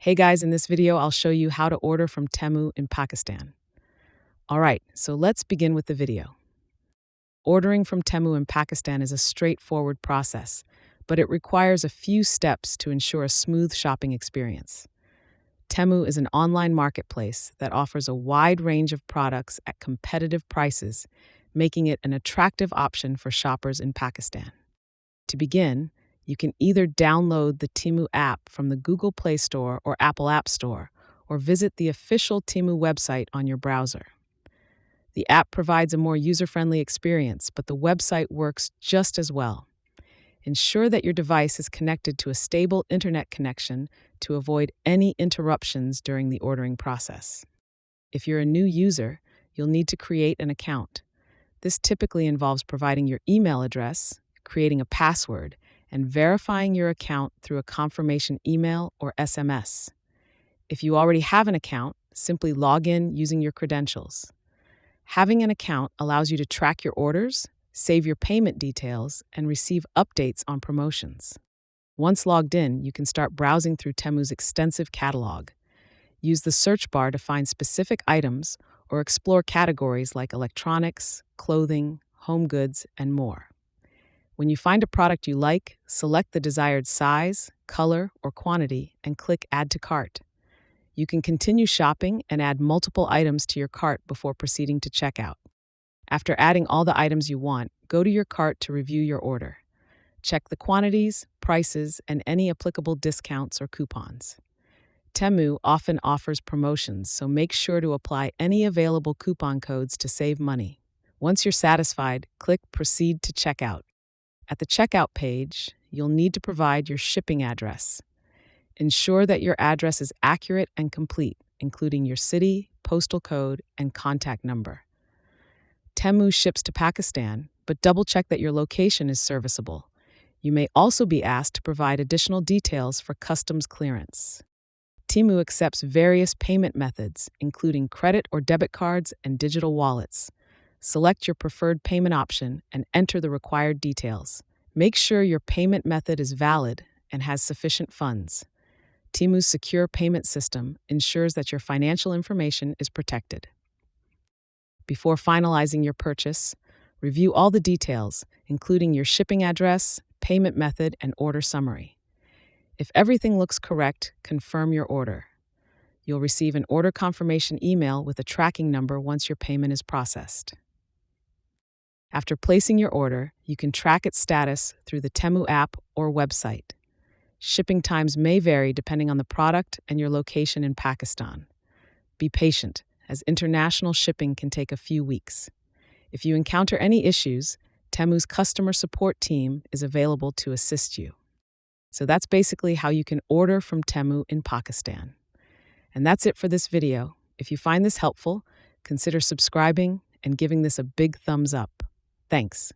Hey guys, in this video, I'll show you how to order from Temu in Pakistan. All right, so let's begin with the video. Ordering from Temu in Pakistan is a straightforward process, but it requires a few steps to ensure a smooth shopping experience. Temu is an online marketplace that offers a wide range of products at competitive prices, making it an attractive option for shoppers in Pakistan. To begin, you can either download the Temu app from the Google Play Store or Apple App Store, or visit the official Temu website on your browser. The app provides a more user-friendly experience, but the website works just as well. Ensure that your device is connected to a stable internet connection to avoid any interruptions during the ordering process. If you're a new user, you'll need to create an account. This typically involves providing your email address, creating a password, and verifying your account through a confirmation email or SMS. If you already have an account, simply log in using your credentials. Having an account allows you to track your orders, save your payment details, and receive updates on promotions. Once logged in, you can start browsing through Temu's extensive catalog. Use the search bar to find specific items or explore categories like electronics, clothing, home goods, and more. When you find a product you like, select the desired size, color, or quantity and click Add to Cart. You can continue shopping and add multiple items to your cart before proceeding to checkout. After adding all the items you want, go to your cart to review your order. Check the quantities, prices, and any applicable discounts or coupons. Temu often offers promotions, so make sure to apply any available coupon codes to save money. Once you're satisfied, click Proceed to Checkout. At the checkout page, you'll need to provide your shipping address. Ensure that your address is accurate and complete, including your city, postal code, and contact number. Temu ships to Pakistan, but double-check that your location is serviceable. You may also be asked to provide additional details for customs clearance. Temu accepts various payment methods, including credit or debit cards and digital wallets. Select your preferred payment option and enter the required details. Make sure your payment method is valid and has sufficient funds. Temu's secure payment system ensures that your financial information is protected. Before finalizing your purchase, review all the details, including your shipping address, payment method, and order summary. If everything looks correct, confirm your order. You'll receive an order confirmation email with a tracking number once your payment is processed. After placing your order, you can track its status through the Temu app or website. Shipping times may vary depending on the product and your location in Pakistan. Be patient, as international shipping can take a few weeks. If you encounter any issues, Temu's customer support team is available to assist you. So that's basically how you can order from Temu in Pakistan. And that's it for this video. If you find this helpful, consider subscribing and giving this a big thumbs up. Thanks.